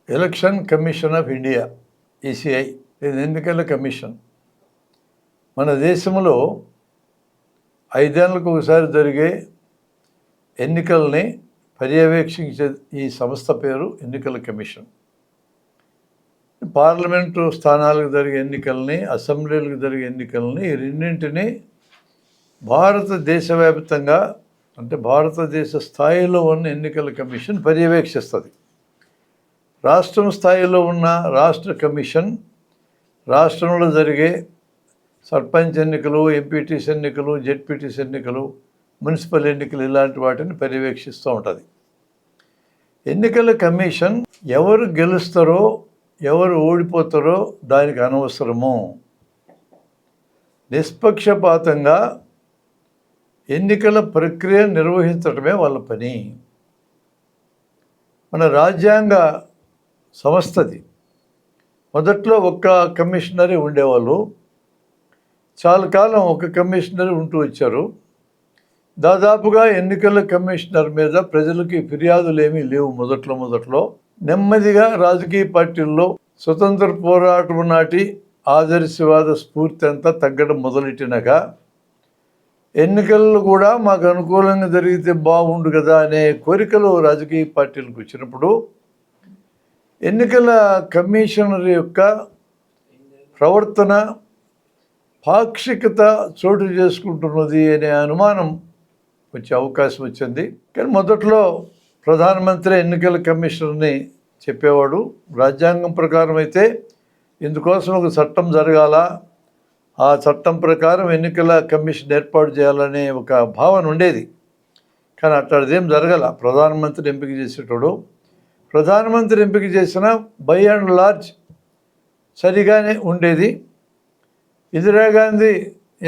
Election commission of India ECI ఇది ఎన్నికల commission. మన దేశంలో 5 ఏళ్ళకు ఒకసారి జరిగే ఎన్నికల్ని పర్యవేక్షించే ఈ సంస్థ పేరు ఎన్నికల కమిషన్. పార్లమెంటు స్థానాలకు జరిగే ఎన్నికల్ని, అసెంబ్లీలకు జరిగే ఎన్నికల్ని ఈ రెండింటినీ భారతదేశవ్యాప్తంగా అంటే భారతదేశ స్థాయిలో ఉన్న ఎన్నికల కమిషన్ పర్యవేక్షిస్తుంది. రాష్ట్రం స్థాయిలో ఉన్న రాష్ట్ర కమిషన్ రాష్ట్రంలో జరిగే సర్పంచ్ ఎన్నికలు, ఎంపీటీసీ ఎన్నికలు, జెడ్పీటీసీ ఎన్నికలు, మున్సిపల్ ఎన్నికలు ఇలాంటి వాటిని పర్యవేక్షిస్తూ ఉంటుంది. ఎన్నికల కమిషన్ ఎవరు గెలుస్తారో ఎవరు ఓడిపోతారో దానికి అనవసరము. నిష్పక్షపాతంగా ఎన్నికల ప్రక్రియ నిర్వహించడమే వాళ్ళ పని. మన రాజ్యాంగ సంస్థది. మొదట్లో ఒక్క కమిషనరే ఉండేవాళ్ళు. చాలా కాలం ఒక కమిషనర్ ఉంటూ వచ్చారు. దాదాపుగా ఎన్నికల కమిషనర్ మీద ప్రజలకి ఫిర్యాదులు ఏమీ లేవు. మొదట్లో నెమ్మదిగా రాజకీయ పార్టీల్లో స్వతంత్ర పోరాటం నాటి ఆదర్శవాద స్ఫూర్తి అంతా తగ్గడం మొదలెట్టినాక ఎన్నికల్లో కూడా మాకు అనుకూలంగా జరిగితే బాగుండు కదా అనే కోరికలు రాజకీయ పార్టీలకు వచ్చినప్పుడు ఎన్నికల కమిషనర్ యొక్క ప్రవర్తన పాక్షికత చోటు చేసుకుంటున్నది అనే అనుమానం వచ్చే అవకాశం వచ్చింది. కానీ మొదట్లో ప్రధానమంత్రి ఎన్నికల కమిషనర్ని చెప్పేవాడు. రాజ్యాంగం ప్రకారం అయితే ఇందుకోసం ఒక చట్టం జరగాల, ఆ చట్టం ప్రకారం ఎన్నికల కమిషన్ ఏర్పాటు చేయాలనే ఒక భావన ఉండేది. కానీ అట్లాంటిదేం జరగాల. ప్రధానమంత్రి ఎంపిక చేసేటోడు ప్రధానమంత్రి ఎంపిక చేసిన బై అండ్ లార్జ్ సరిగానే ఉండేది. ఇందిరాగాంధీ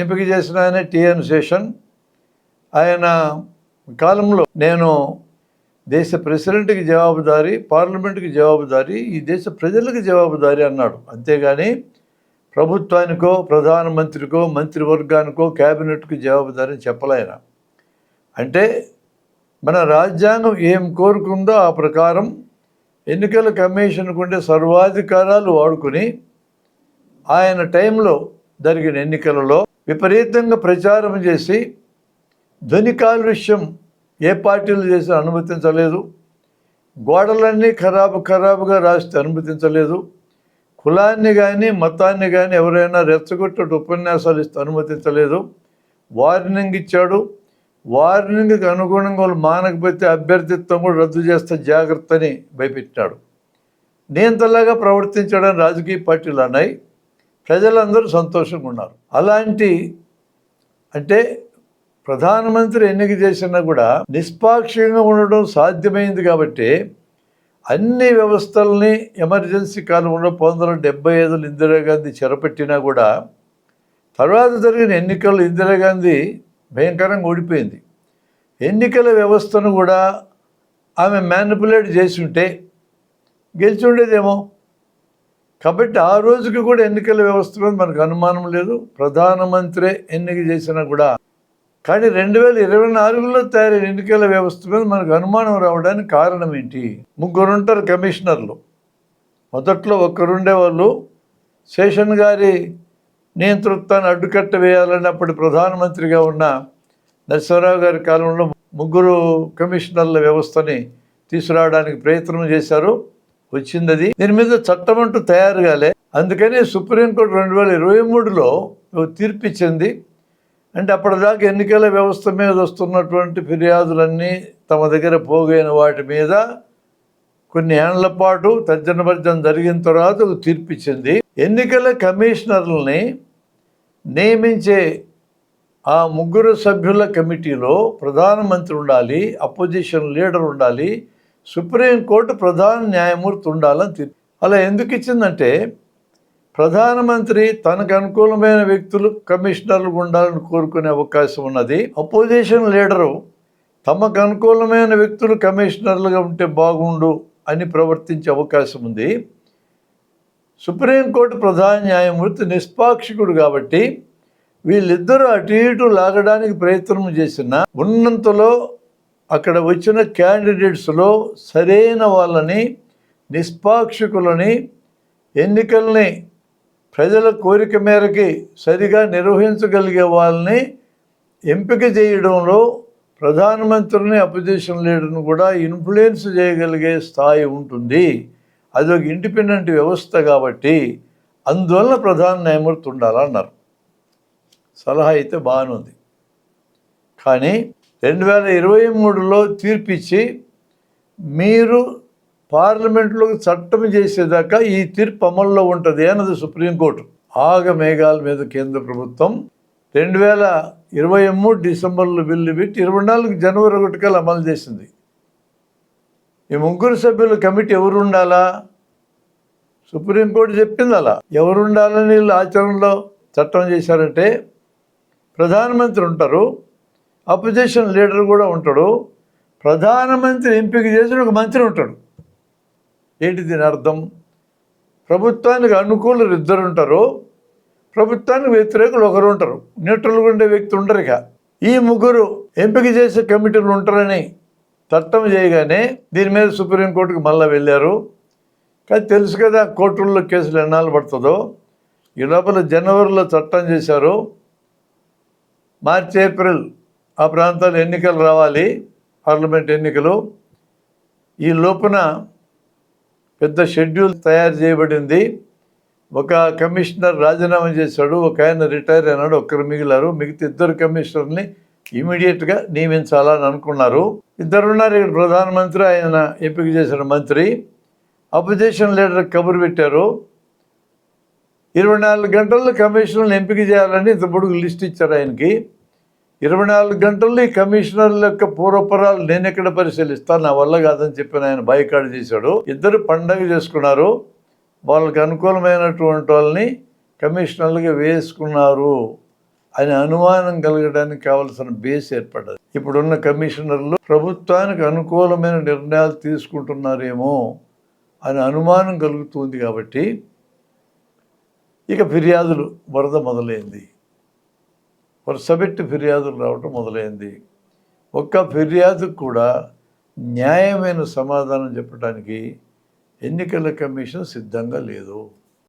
ఎంపిక చేసిన ఆయన టిఎన్ శేషన్, ఆయన కాలంలో నేను దేశ ప్రెసిడెంట్కి జవాబుదారీ, పార్లమెంటుకి జవాబుదారీ, ఈ దేశ ప్రజలకు జవాబుదారీ అన్నాడు. అంతేగాని ప్రభుత్వానికో ప్రధానమంత్రికో మంత్రివర్గానికో క్యాబినెట్కి జవాబుదారీ చెప్పలేన. అంటే మన రాజ్యాంగం ఏం కోరుకుందో ఆ ప్రకారం ఎన్నికల కమిషన్కు ఉండే సర్వాధికారాలు వాడుకుని ఆయన టైంలో జరిగిన ఎన్నికలలో విపరీతంగా ప్రచారం చేసి ధ్వని కాలుష్యం ఏ పార్టీలు చేసి అనుమతించలేదు. గోడలన్నీ ఖరాబుగా రాస్తే అనుమతించలేదు. కులాన్ని కానీ మతాన్ని కానీ ఎవరైనా రెచ్చగొట్టే ఉపన్యాసాలు ఇస్తే అనుమతించలేదు. వార్నింగ్ ఇచ్చాడు. వార్నింగ్కి అనుగుణంగా వాళ్ళు మానకపోతే అభ్యర్థిత్వం కూడా రద్దు చేస్తే జాగ్రత్త అని భయపెట్టినాడు. నియంతలాగా ప్రవర్తించడానికి రాజకీయ పార్టీలు అన్నాయి. ప్రజలందరూ సంతోషంగా ఉన్నారు. అలాంటి అంటే ప్రధానమంత్రి ఎన్నిక చేసినా కూడా నిష్పాక్షికంగా ఉండడం సాధ్యమైంది. కాబట్టి అన్ని వ్యవస్థల్ని ఎమర్జెన్సీ కాలంలో 1975 ఇందిరాగాంధీ చెరపట్టినా కూడా తర్వాత జరిగిన ఎన్నికల్లో ఇందిరాగాంధీ భయంకరంగా ఓడిపోయింది. ఎన్నికల వ్యవస్థను కూడా ఆమె మ్యానిపులేట్ చేసి ఉంటే గెలిచి ఉండేదేమో. కాబట్టి ఆ రోజుకి కూడా ఎన్నికల వ్యవస్థ మీద మనకు అనుమానం లేదు. ప్రధానమంత్రి ఎన్నిక చేసినా కూడా. కానీ 2024లో తయారైన ఎన్నికల వ్యవస్థ మీద మనకు అనుమానం రావడానికి కారణం ఏంటి? 3 ఉంటారు కమిషనర్లు. మొదట్లో ఒక్కరుండేవాళ్ళు. శేషన్ గారి నియంతృత్వాన్ని అడ్డుకట్ట వేయాలని అప్పటి ప్రధానమంత్రిగా ఉన్న నరసింహరావు గారి కాలంలో 3 కమిషనర్ల వ్యవస్థని తీసుకురావడానికి ప్రయత్నం చేశారు. వచ్చింది అది. దీని మీద చట్టం అంటూ తయారు కాలే. అందుకని సుప్రీంకోర్టు 2023లో తీర్పిచ్చింది. అంటే అప్పటిదాకా ఎన్నికల వ్యవస్థ మీద వస్తున్నటువంటి ఫిర్యాదులన్నీ తమ దగ్గర పోగైన వాటి మీద కొన్ని ఏళ్ల పాటు తర్జనభర్జన జరిగిన తర్వాత ఒక తీర్పిచ్చింది. ఎన్నికల కమిషనర్లని నియమించే ఆ 3 సభ్యుల కమిటీలో ప్రధానమంత్రి ఉండాలి, అపోజిషన్ లీడర్ ఉండాలి, సుప్రీంకోర్టు ప్రధాన న్యాయమూర్తి ఉండాలని తీర్పు. అలా ఎందుకు ఇచ్చిందంటే ప్రధానమంత్రి తనకు అనుకూలమైన వ్యక్తులు కమిషనర్లు ఉండాలని కోరుకునే అవకాశం ఉన్నది. అపోజిషన్ లీడరు తమకు అనుకూలమైన వ్యక్తులు కమిషనర్లుగా ఉంటే బాగుండు అని ప్రవర్తించే అవకాశం ఉంది. సుప్రీంకోర్టు ప్రధాన న్యాయమూర్తి నిష్పాక్షికుడు కాబట్టి వీళ్ళిద్దరూ అటు ఇటు లాగడానికి ప్రయత్నం చేసిన ఉన్నంతలో అక్కడ వచ్చిన క్యాండిడేట్స్లో సరైన వాళ్ళని నిష్పాక్షికులని, ఎన్నికల్ని ప్రజల కోరిక మేరకి సరిగా నిర్వహించగలిగే వాళ్ళని ఎంపిక చేయడంలో ప్రధానమంత్రిని, అపోజిషన్ లీడర్ని కూడా ఇన్ఫ్లుయెన్స్ చేయగలిగే స్థాయి ఉంటుంది. అది ఒక ఇండిపెండెంట్ వ్యవస్థ కాబట్టి అందువల్ల ప్రధాన న్యాయమూర్తి ఉండాలన్నారు. సలహా అయితే బాగానే ఉంది. కానీ 2023లో తీర్పిచ్చి మీరు పార్లమెంట్లోకి చట్టం చేసేదాకా ఈ తీర్పు అమల్లో ఉంటుంది అన్నది సుప్రీంకోర్టు. ఆగమేఘాల మీద కేంద్ర ప్రభుత్వం 2023 డిసెంబర్లో బిల్లు పెట్టి 24 జనవరి 1 అమలు చేసింది. ఈ 3 సభ్యుల కమిటీ ఎవరు ఉండాలా? సుప్రీంకోర్టు చెప్పింది అలా. ఎవరు ఉండాలని వీళ్ళు ఆచరణలో చట్టం చేశారంటే ప్రధానమంత్రి ఉంటారు, అపోజిషన్ లీడర్ కూడా ఉంటాడు, ప్రధానమంత్రి ఎంపిక చేసిన ఒక మంత్రి ఉంటాడు. ఏంటి దీని అర్థం? ప్రభుత్వానికి అనుకూలులు 2 ఉంటారు, ప్రభుత్వానికి వ్యతిరేకులు 1 ఉంటారు. న్యూట్రల్గా ఉండే వ్యక్తి ఉండరు. ఇక ఈ 3 ఎంపిక చేసే కమిటీలు ఉంటారని చట్టం చేయగానే దీని మీద సుప్రీంకోర్టుకు మళ్ళీ వెళ్ళారు. కానీ తెలుసు కదా కోర్టుల్లో కేసులు ఎన్నాళ్ళు పడుతుందో. ఈ లోపల జనవరిలో చట్టం చేశారు. మార్చి, ఏప్రిల్ ఆ ప్రాంతాల్లో ఎన్నికలు రావాలి, పార్లమెంట్ ఎన్నికలు. ఈ లోపున పెద్ద షెడ్యూల్ తయారు చేయబడింది. ఒక కమిషనర్ రాజీనామా చేశాడు, ఒక ఆయన రిటైర్ అయినాడు, 1 మిగిలారు. మిగతా 2 కమిషనర్ని ఇమీడియట్గా నియమించాలని అనుకున్నారు. 2 ఉన్నారు. ఇక్కడ ప్రధానమంత్రి, ఆయన ఎంపిక చేసిన మంత్రి, అపోజిషన్ లీడర్ కబురు పెట్టారు. 24 గంటల్లో కమిషనర్ని ఎంపిక చేయాలని ఇంత పొడుగు లిస్ట్ ఇచ్చారు ఆయనకి. 24 గంటల్లో ఈ కమిషనర్ల యొక్క పూర్వపరాలు నేను ఎక్కడ పరిశీలిస్తాను, నా వల్ల కాదని చెప్పిన ఆయన బాయ్కాట్ చేశాడు. 2 పండగ చేసుకున్నారు. వాళ్ళకి అనుకూలమైనటువంటి వాళ్ళని కమిషనర్లుగా వేసుకున్నారు అని అనుమానం కలగడానికి కావలసిన బేస్ ఏర్పడ్డది. ఇప్పుడున్న కమిషనర్లు ప్రభుత్వానికి అనుకూలమైన నిర్ణయాలు తీసుకుంటున్నారేమో అని అనుమానం కలుగుతుంది. కాబట్టి ఇక ఫిర్యాదులు వరద మొదలైంది. వరుసపెట్టి ఫిర్యాదులు రావటం మొదలైంది. ఒక్క ఫిర్యాదుకు కూడా న్యాయమైన సమాధానం చెప్పడానికి ఎన్నికల కమిషన్ సిద్ధంగా లేదు.